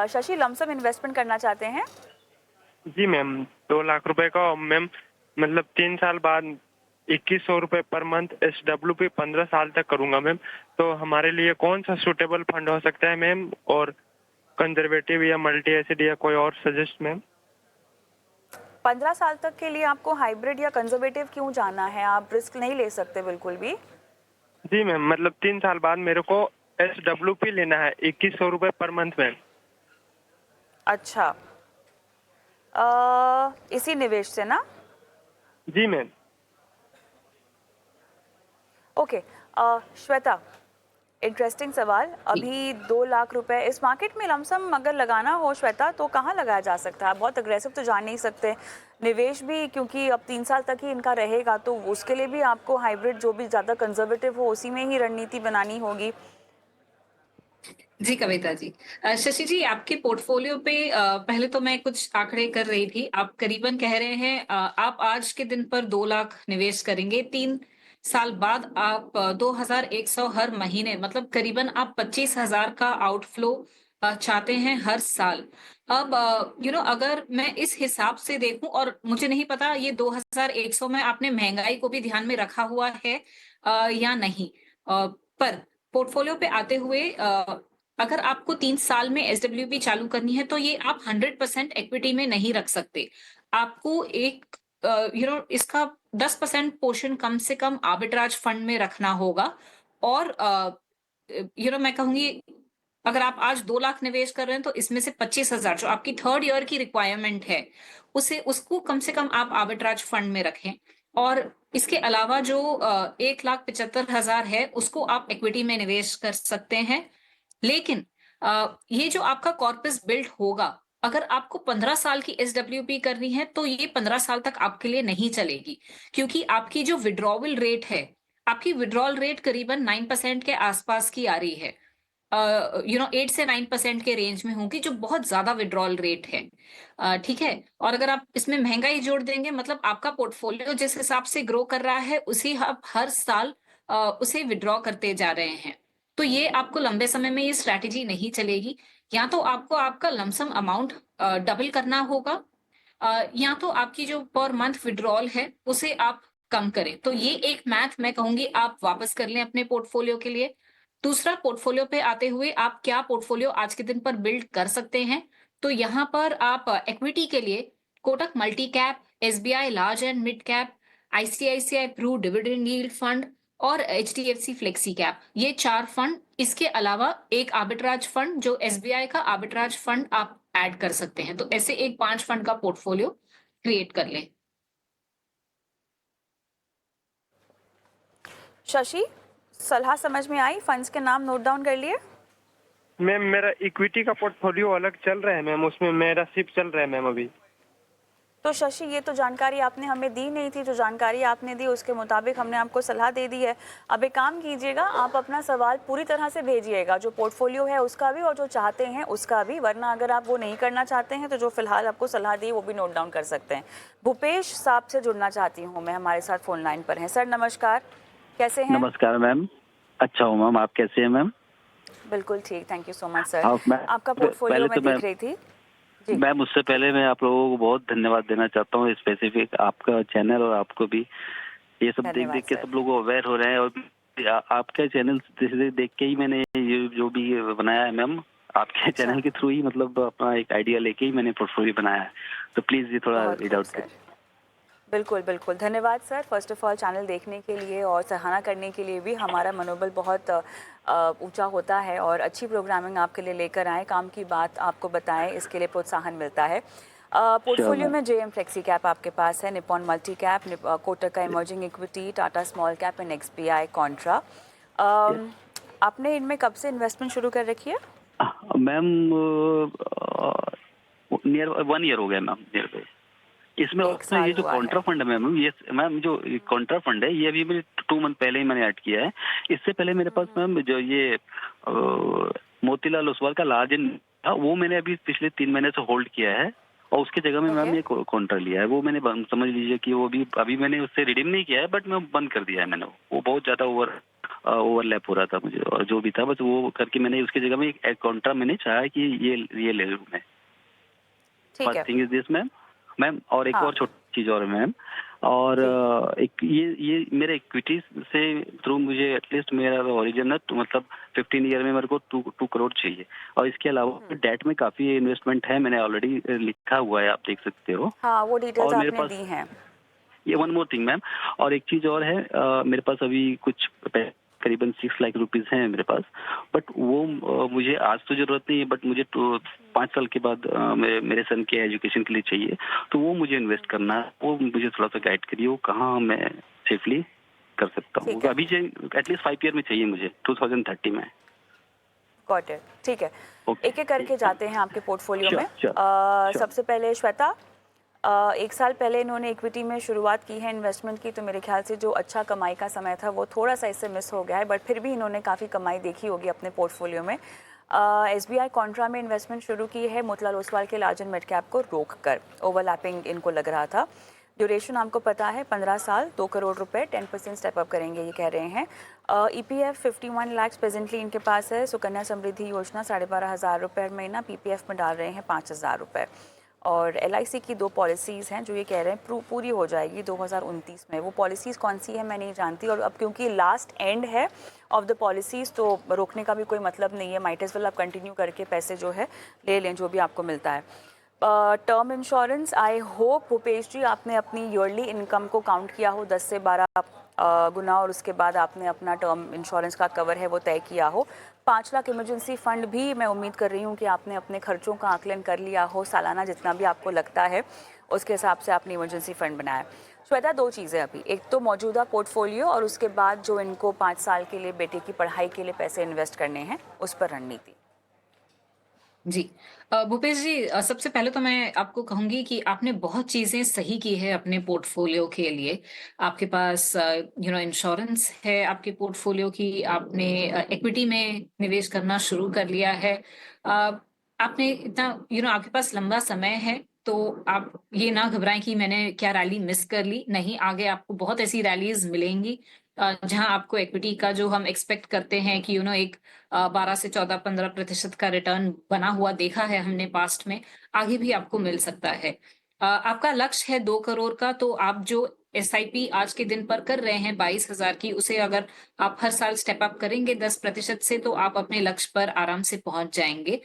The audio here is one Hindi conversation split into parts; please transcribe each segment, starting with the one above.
शशि, लमसम इन्वेस्टमेंट करना चाहते हैं? जी मैम, 2 लाख रुपए का। और मैम मतलब 3 साल बाद 2100 रुपए पर मंथ SWP 15 साल तक करूंगा मैम। तो हमारे लिए कौन सा सूटेबल फंड हो सकता है मैम? और कंजर्वेटिव या मल्टी एसिड या कोई और सजेस्ट मैम? 15 साल तक के लिए आपको हाइब्रिड या कंजर्वेटिव क्यों जाना है? आप रिस्क नहीं ले सकते बिल्कुल भी। जी मैम, मतलब 3 साल बाद मेरे को SWP लेना है 2100 रुपए पर मंथ मैम। अच्छा, इसी निवेश से ना? जी मैम। ओके। श्वेता, इंटरेस्टिंग सवाल। अभी 2 लाख रुपए इस मार्केट में लमसम अगर लगाना हो श्वेता, तो कहाँ लगाया जा सकता है? आप बहुत अग्रेसिव तो जा नहीं सकते। निवेश भी क्योंकि अब 3 साल तक ही इनका रहेगा, तो उसके लिए भी आपको हाइब्रिड जो भी ज़्यादा कंजर्वेटिव हो उसी में ही रणनीति बनानी होगी। जी कविता जी। शशि जी, आपके पोर्टफोलियो पे पहले तो मैं कुछ आंकड़े कर रही थी। आप करीबन कह रहे हैं आप आज के दिन पर 2 लाख निवेश करेंगे। 3 साल बाद आप 2100 हर महीने, मतलब करीबन आप 25,000 का आउटफ्लो चाहते हैं हर साल। अब अगर मैं इस हिसाब से देखूं, और मुझे नहीं पता ये 2100 में आपने महंगाई को भी ध्यान में रखा हुआ है या नहीं, पर पोर्टफोलियो पे आते हुए अगर आपको 3 साल में SWP चालू करनी है, तो ये आप 100% इक्विटी में नहीं रख सकते। आपको एक इसका 10% पोर्शन कम से कम आर्बिट्राज फंड में रखना होगा। और मैं कहूंगी, अगर आप आज 2 लाख निवेश कर रहे हैं, तो इसमें से 25,000 जो आपकी थर्ड ईयर की रिक्वायरमेंट है, उसे उसको कम से कम आप आर्बिट्राज फंड में रखें। और इसके अलावा जो 1,75,000 है, उसको आप इक्विटी में निवेश कर सकते हैं। लेकिन ये जो आपका कॉर्पस बिल्ड होगा, अगर आपको 15 साल की SWP करनी है, तो ये 15 साल तक आपके लिए नहीं चलेगी, क्योंकि आपकी जो विड्रॉवल रेट है, आपकी विड्रॉल रेट करीबन 9% के आसपास की आ रही है। 8 से 9% के रेंज में होगी, जो बहुत ज्यादा विड्रॉल रेट है। ठीक है। और अगर आप इसमें महंगाई जोड़ देंगे, मतलब आपका पोर्टफोलियो जिस हिसाब से ग्रो कर रहा है, उसी आप हर साल उसे विड्रॉ करते जा रहे हैं, तो ये आपको लंबे समय में ये स्ट्रैटेजी नहीं चलेगी। या तो आपको आपका लमसम अमाउंट डबल करना होगा, या तो आपकी जो पर मंथ विड्रॉल है उसे आप कम करें। तो ये एक मैथ मैं कहूंगी आप वापस कर लें अपने पोर्टफोलियो के लिए। दूसरा, पोर्टफोलियो पे आते हुए आप क्या पोर्टफोलियो आज के दिन पर बिल्ड कर सकते हैं, तो यहाँ पर आप इक्विटी के लिए Kotak multi cap, SBI large and mid cap, ICICI Pru dividend yield fund और HDFC फ्लेक्सी कैप, ये 4 फंड। इसके अलावा एक आर्बिट्राज फंड जो SBI का आर्बिट्राज फंड आप ऐड कर सकते हैं। तो ऐसे एक 5 फंड का पोर्टफोलियो क्रिएट कर लें। शशि, सलाह समझ में आई? फंड्स के नाम नोट डाउन कर लिए? मैम मेरा इक्विटी का पोर्टफोलियो अलग चल रहा है मैम, उसमें मेरा सिप चल रहा है मैम अभी। तो शशि, ये तो जानकारी आपने हमें दी नहीं थी। जो जानकारी आपने दी उसके मुताबिक हमने आपको सलाह दे दी है। अब एक काम कीजिएगा, आप अपना सवाल पूरी तरह से भेजिएगा, जो पोर्टफोलियो है उसका भी और जो चाहते हैं उसका भी। वरना अगर आप वो नहीं करना चाहते हैं, तो जो फिलहाल आपको सलाह दी वो भी नोट डाउन कर सकते हैं। भूपेश साहब से जुड़ना चाहती हूँ मैं, हमारे साथ फोन लाइन पर हैं। सर नमस्कार, कैसे हैं? नमस्कार मैम, अच्छा हूँ मैम, आप कैसे हैं मैम? बिल्कुल ठीक, thank you so much sir. आपका पहले पोर्टफोलियो तो मैं देख रही थी। मैम उससे पहले मैं आप लोगों को बहुत धन्यवाद देना चाहता हूँ, स्पेसिफिक आपका चैनल और आपको भी। ये सब देख के सब लोग अवेयर हो रहे हैं, और आपके चैनल देख के ही मैंने ये जो भी बनाया है मैम, आपके चैनल के थ्रू ही, मतलब अपना एक आइडिया लेके ही मैंने पोर्टफोलियो बनाया है। तो प्लीज ये थोड़ा रीड आउट करें। बिल्कुल बिल्कुल, धन्यवाद sir. First of all channel देखने के लिए और सराहना करने के लिए भी हमारा मनोबल बहुत ऊंचा होता है, और अच्छी प्रोग्रामिंग आपके लिए लेकर आए, काम की बात आपको बताएं, इसके लिए प्रोत्साहन मिलता है। पोर्टफोलियो में JM फ्लेक्सी कैप आपके पास है, निपॉन मल्टी कैप, कोटक का emerging equity, Tata small cap and XBI Contra. आपने इनमें कब से इन्वेस्टमेंट शुरू कर रखी है? मैम नियर 1 ईयर हो गया मैम। इसमें ये जो कॉन्ट्रा फंड है मैम, ये मैम जो कॉन्ट्रा फंड है, ये अभी मेरे 2 मंथ पहले ही मैंने ऐड किया है। इससे पहले मेरे पास मैम जो ये मोतीलाल ओसवाल का लार्ज एंड था, वो मैंने अभी पिछले 3 महीने से होल्ड किया है, और उसकी जगह में मैम ये कॉन्ट्रा लिया है। वो मैंने समझ लीजिए कि वो भी अभी मैंने उससे रिडीम नहीं किया है, बट मैं बंद कर दिया है मैंने। वो बहुत ज्यादा ओवर ओवरलैप हो रहा था मुझे, और जो भी था बस वो करके मैंने उसकी जगह में एक कॉन्ट्रा मैंने चाहा कि ये ले लूँ मैं। ठीक है। First thing is this ma'am, और एक हाँ। और छोटी चीज और है मैम, और एक ये मेरे इक्विटी से थ्रू मुझे एटलीस्ट मेरा ओरिजिन है तो मतलब 15 ईयर में मेरे को 2 करोड़ चाहिए, और इसके अलावा डेट में काफी इन्वेस्टमेंट है, मैंने ऑलरेडी लिखा हुआ है, आप देख सकते हो। हाँ, वो डिटेल्स और मेरे आपने पास दी हैं। ये वन मोर थिंग मैम, और एक चीज और है, मेरे पास अभी कुछ करीबन 6 लाख रुपीज हैं मेरे पास, बट वो मुझे आज तो जरूरत नहीं है, बट मुझे तो 5 साल के बाद मेरे सन के एजुकेशन के लिए चाहिए, तो वो मुझे इन्वेस्ट करना है, वो मुझे थोड़ा सा गाइड करिए, वो कहाँ मैं सेफली कर सकता हूँ। ठीक है। अभी एटलीस्ट 5 ईयर में चाहिए मुझे, 2030 में। Got it. ठीक है, Okay. एक एक करके जाते हैं आपके पोर्टफोलियो Sure, में। sure. सबसे पहले श्वेता, 1 साल पहले इन्होंने इक्विटी में शुरुआत की है इन्वेस्टमेंट की, तो मेरे ख्याल से जो अच्छा कमाई का समय था वो थोड़ा सा इससे मिस हो गया है, बट फिर भी इन्होंने काफ़ी कमाई देखी होगी अपने पोर्टफोलियो में। SBI कॉन्ट्रा में इन्वेस्टमेंट शुरू की है मोतीलाल ओसवाल के लार्ज एंड मिड कैप को रोक कर, ओवरलैपिंग इनको लग रहा था। ड्यूरेशन आपको पता है 15 साल, 2 करोड़ रुपए, 10% स्टेप अप करेंगे ये कह रहे हैं। EPF 51 लाख प्रेजेंटली इनके पास है। सुकन्या समृद्धि योजना 12,500 रुपये महीना, PPF में डाल रहे हैं 5,000 रुपये। और LIC की 2 पॉलिसीज़ हैं जो ये कह रहे हैं पूरी हो जाएगी 2029 में। वो पॉलिसीज़ कौन सी है मैं नहीं जानती, और अब क्योंकि लास्ट एंड है ऑफ द पॉलिसीज़ तो रोकने का भी कोई मतलब नहीं है, माइट एज वेल आप कंटिन्यू करके पैसे जो है ले लें जो भी आपको मिलता है। Term insurance, I hope Bhupesh ji आपने अपनी ईयरली इनकम को काउंट किया हो 10 से 12 गुना, और उसके बाद आपने अपना टर्म इंश्योरेंस का कवर है वो तय किया हो। 5 लाख इमरजेंसी फंड भी मैं उम्मीद कर रही हूँ कि आपने अपने खर्चों का आकलन कर लिया हो, सालाना जितना भी आपको लगता है उसके हिसाब से आपने इमरजेंसी फंड बनाया। श्वेता, 2 चीज़ें अभी, एक तो मौजूदा पोर्टफोलियो और उसके बाद जो इनको 5 साल के लिए बेटे की पढ़ाई के लिए पैसे इन्वेस्ट करने हैं उस पर रणनीति। जी। भूपेश जी, सबसे पहले तो मैं आपको कहूँगी कि आपने बहुत चीज़ें सही की है अपने पोर्टफोलियो के लिए। आपके पास इंश्योरेंस है आपके पोर्टफोलियो की, आपने इक्विटी में निवेश करना शुरू कर लिया है। आपने इतना आपके पास लंबा समय है, तो आप ये ना घबराएँ कि मैंने क्या रैली मिस कर ली। नहीं, आगे आपको बहुत ऐसी रैलीज़ मिलेंगी जहाँ आपको इक्विटी का जो हम एक्सपेक्ट करते हैं कि एक 12 से 14-15% का रिटर्न बना हुआ देखा है हमने पास्ट में, आगे भी आपको मिल सकता है। आपका लक्ष्य है 2 करोड़ का, तो आप जो एसआईपी आज के दिन पर कर रहे हैं 22,000 की, उसे अगर आप हर साल स्टेप अप करेंगे 10% से, तो आप अपने लक्ष्य पर आराम से पहुंच जाएंगे।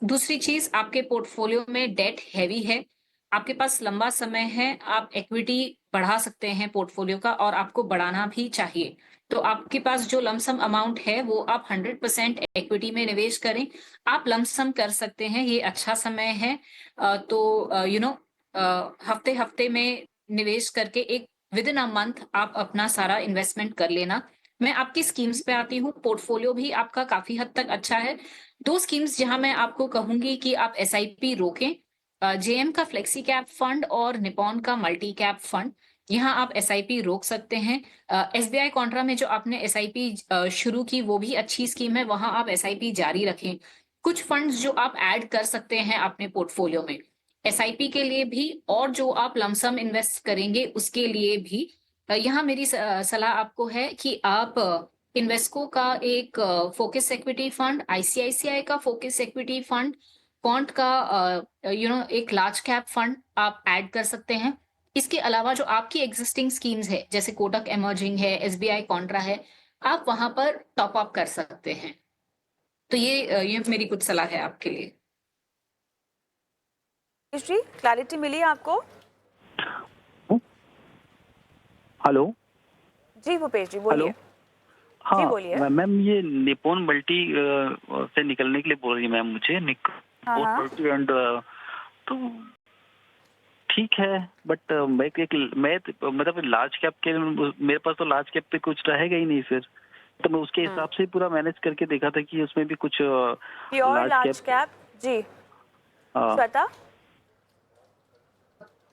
दूसरी चीज, आपके पोर्टफोलियो में डेट हैवी है, आपके पास लंबा समय है, आप इक्विटी बढ़ा सकते हैं पोर्टफोलियो का, और आपको बढ़ाना भी चाहिए। तो आपके पास जो लमसम अमाउंट है वो आप 100% इक्विटी में निवेश करें। आप लमसम कर सकते हैं, ये अच्छा समय है। तो हफ्ते हफ्ते में निवेश करके एक विद इन अ मंथ आप अपना सारा इन्वेस्टमेंट कर लेना। मैं आपकी स्कीम्स पे आती हूँ। पोर्टफोलियो भी आपका काफी हद तक अच्छा है। 2 स्कीम्स जहां मैं आपको कहूंगी कि आप एसआईपी रोकें, जेएम का फ्लेक्सी कैप फंड और निपॉन का मल्टी कैप फंड, यहाँ आप एसआईपी रोक सकते हैं। एसबीआई कॉन्ट्रा में जो आपने एसआईपी शुरू की वो भी अच्छी स्कीम है, वहां आप एसआईपी जारी रखें। कुछ फंड्स जो आप ऐड कर सकते हैं अपने पोर्टफोलियो में एसआईपी के लिए भी, और जो आप लमसम इन्वेस्ट करेंगे उसके लिए भी। यहाँ मेरी सलाह आपको है कि आप इन्वेस्को का एक फोकस इक्विटी फंड, आईसीआईसीआई का फोकस इक्विटी फंड, क्वांट का एक लार्ज कैप फंड आप ऐड कर सकते हैं। इसके अलावा जो आपकी एग्जिस्टिंग स्कीम्स है जैसे कोटक इमर्जिंग है, एसबीआई कॉन्ट्रा है, आप वहां पर टॉप अप कर सकते हैं। तो ये मेरी कुछ सलाह है आपके लिए। जी, क्लैरिटी मिली आपको? हेलो जी भूपेश जी हेलो, बोलिए। जी हाँ बोलिए। मैम, ये निपॉन मल्टी से निकलने के लिए बोल रही है मैम मुझे, हाँ, निपॉन हाँ। मल्टी एंड तो ठीक है, बट मैं मतलब लार्ज कैप के, मेरे पास तो लार्ज कैप पे कुछ रहेगा ही नहीं फिर, तो मैं उसके हिसाब से पूरा मैनेज करके देखा था कि उसमें भी कुछ प्योर लार्ज कैप। जी श्वेता।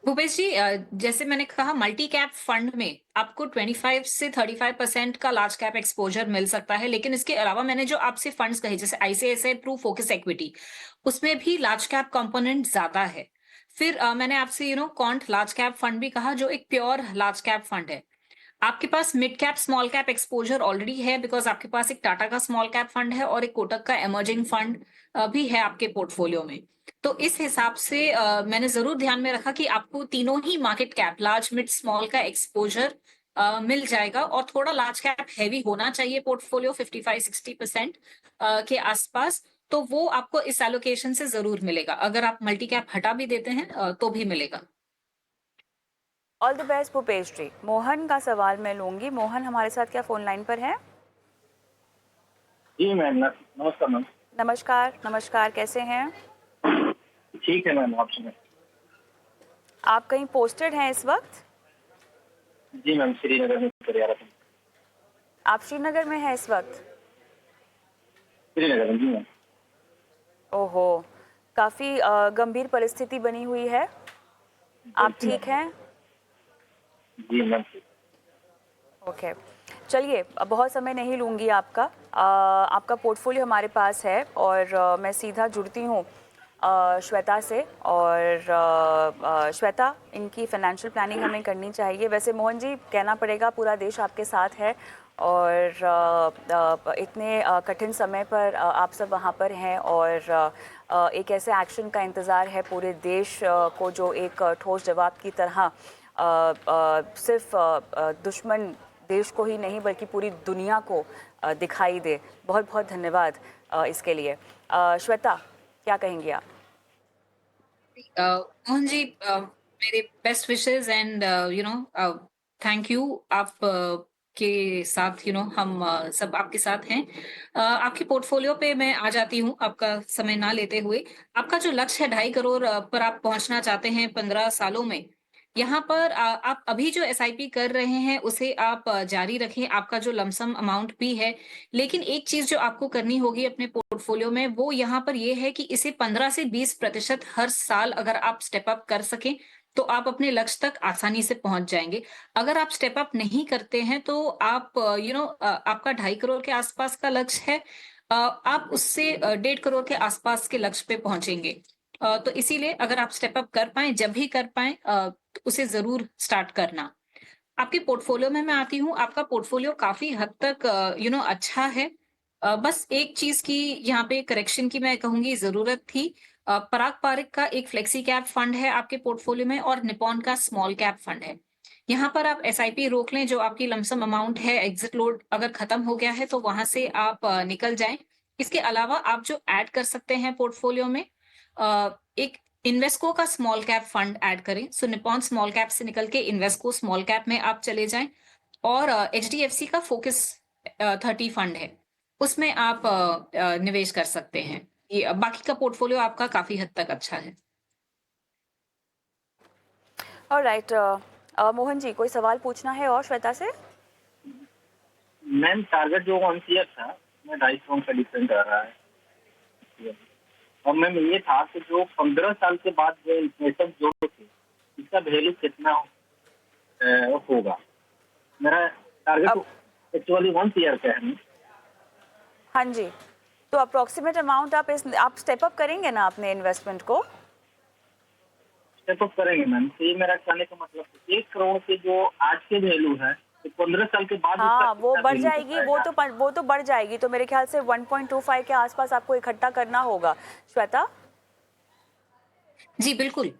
भूपेश जी, जैसे मैंने कहा मल्टी कैप फंड में आपको 25 से 35% का लार्ज कैप एक्सपोजर मिल सकता है, लेकिन इसके अलावा मैंने जो आपसे फंड्स कहे जैसे आईसीआईसीआई थ्रू फोकस इक्विटी, उसमें भी लार्ज कैप कंपोनेंट ज्यादा है। फिर मैंने आपसे क्वांट लार्ज कैप फंड भी कहा जो एक प्योर लार्ज कैप फंड है। आपके पास mid cap small cap exposure already है, बिकॉज आपके पास एक टाटा का स्मॉल कैप फंड है और एक कोटक का इमर्जिंग फंड भी है आपके पोर्टफोलियो में। तो इस हिसाब से मैंने जरूर ध्यान में रखा कि आपको तीनों ही market cap, large mid small का एक्सपोजर मिल जाएगा, और थोड़ा लार्ज कैप हैवी होना चाहिए पोर्टफोलियो 55-60% के आसपास। तो वो आपको इस एलोकेशन से जरूर मिलेगा। अगर आप मल्टी कैप हटा भी देते हैं तो भी मिलेगा। ऑल द बेस्ट भूपेश जी। मोहन का सवाल मैं लूंगी। मोहन हमारे साथ क्या फोन लाइन पर है? जी मैम, नमस्कार मैम। नमस्कार। नमस्कार, कैसे हैं? ठीक है मैम, आप सुनाए। आप कहीं पोस्टेड हैं इस वक्त? जी मैम, श्रीनगर में करियारा था। आप श्रीनगर में हैं इस वक्त? श्रीनगर में, जी मैम। ओहो, काफी गंभीर परिस्थिति बनी हुई है। आप ठीक हैं? जी मैम। ओके, चलिए, अब बहुत समय नहीं लूँगी आपका। आपका पोर्टफोलियो हमारे पास है और मैं सीधा जुड़ती हूँ श्वेता से। और श्वेता, इनकी फाइनेंशियल प्लानिंग हमें करनी चाहिए। वैसे मोहन जी, कहना पड़ेगा पूरा देश आपके साथ है और इतने कठिन समय पर आप सब वहाँ पर हैं और एक ऐसे एक्शन का इंतज़ार है पूरे देश को जो एक ठोस जवाब की तरह सिर्फ दुश्मन देश को ही नहीं बल्कि पूरी दुनिया को दिखाई दे। बहुत बहुत धन्यवाद इसके लिए। श्वेता, क्या कहेंगे आप? मोहन जी, मेरे best wishes and thank you. आप के साथ हम सब आपके साथ हैं। आपके पोर्टफोलियो पे मैं आ जाती हूँ, आपका समय ना लेते हुए। आपका जो लक्ष्य है 2.5 करोड़ पर आप पहुंचना चाहते हैं 15 सालों में। यहाँ पर आप अभी जो एसआईपी कर रहे हैं उसे आप जारी रखें, आपका जो लमसम अमाउंट भी है। लेकिन एक चीज जो आपको करनी होगी अपने पोर्टफोलियो में, वो यहाँ पर ये है कि इसे 15 से 20% हर साल अगर आप स्टेप अप कर सकें तो आप अपने लक्ष्य तक आसानी से पहुंच जाएंगे। अगर आप स्टेप अप नहीं करते हैं तो आप आपका 2.5 करोड़ के आसपास का लक्ष्य है, आप उससे 1.5 करोड़ के आसपास के लक्ष्य पे पहुंचेंगे। तो इसीलिए अगर आप स्टेप अप कर पाए, जब भी कर पाए, तो उसे जरूर स्टार्ट करना। आपके पोर्टफोलियो में मैं आती हूँ, आपका पोर्टफोलियो काफी हद तक अच्छा है। बस एक चीज की यहाँ पे करेक्शन की मैं कहूंगी जरूरत थी। पराग पारिक का एक फ्लेक्सी कैप फंड है आपके पोर्टफोलियो में और निपॉन का स्मॉल कैप फंड है। यहाँ पर आप एसआईपी रोक लें, जो आपकी लमसम अमाउंट है, एग्जिट लोड अगर खत्म हो गया है तो वहां से आप निकल जाएं। इसके अलावा आप जो ऐड कर सकते हैं पोर्टफोलियो में, एक इन्वेस्को का स्मॉल कैप फंड ऐड करें। सो निपॉन स्मॉल कैप से निकल के इन्वेस्को स्मॉल कैप में आप चले जाएं। और एचडीएफसी का फोकस 30 फंड है, उसमें आप निवेश कर सकते हैं। ये बाकी का पोर्टफोलियो आपका काफी हद तक अच्छा है। ऑलराइट, मोहन जी, कोई सवाल पूछना है और श्वेता से? मैम, टारगेट जो 1 ईयर था, मैं 2.5 का डिफरेंट आ रहा है। और मैम ये था कि जो 15 साल के बाद जो इन्फ्लेशन जोड़ थे, इसका वैल्यू कितना होगा? मेरा टारगेट एक्चुअली 1 ईयर का है। हाँ जी, तो अप्रोक्सीमेट अमाउंट आप स्टेप अप करेंगे ना अपने इन्वेस्टमेंट को? स्टेप अप करेंगे मैम। तो ये मेरा कहने का मतलब 1 करोड़ के जो आज के वैल्यू है, तो 15 साल के बाद हाँ, वो बढ़ जाएगी। वो तो बढ़ जाएगी। तो मेरे ख्याल से 1.25 के आसपास आपको इकट्ठा करना होगा। श्वेता? जी बिल्कुल।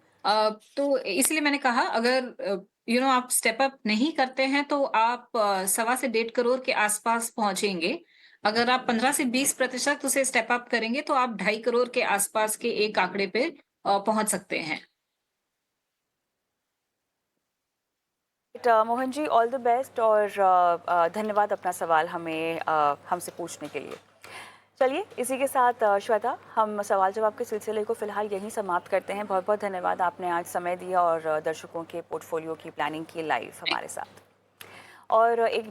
तो इसलिए मैंने कहा, अगर आप स्टेप अप नहीं करते हैं तो आप 1.25 से 1.5 करोड़ के आसपास पहुंचेंगे। अगर आप 15 से 20% उसे स्टेप अप करेंगे तो आप 2.5 करोड़ के आसपास के एक आंकड़े पे पहुंच सकते हैं। Mohan ji, all the best और धन्यवाद अपना सवाल हमसे पूछने के लिए। चलिए, इसी के साथ श्वेता, हम सवाल जवाब के सिलसिले को फिलहाल यहीं समाप्त करते हैं। बहुत बहुत धन्यवाद, आपने आज समय दिया और दर्शकों के पोर्टफोलियो की प्लानिंग की लाइव हमारे साथ। और एक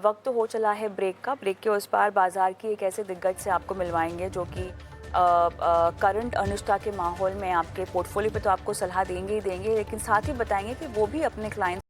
वक्त तो हो चला है ब्रेक का। ब्रेक के उस पार बाजार की एक ऐसे दिग्गज से आपको मिलवाएंगे जो कि करंट अनिश्चितता के माहौल में आपके पोर्टफोलियो पे तो आपको सलाह देंगे ही देंगे, लेकिन साथ ही बताएंगे कि वो भी अपने क्लाइंट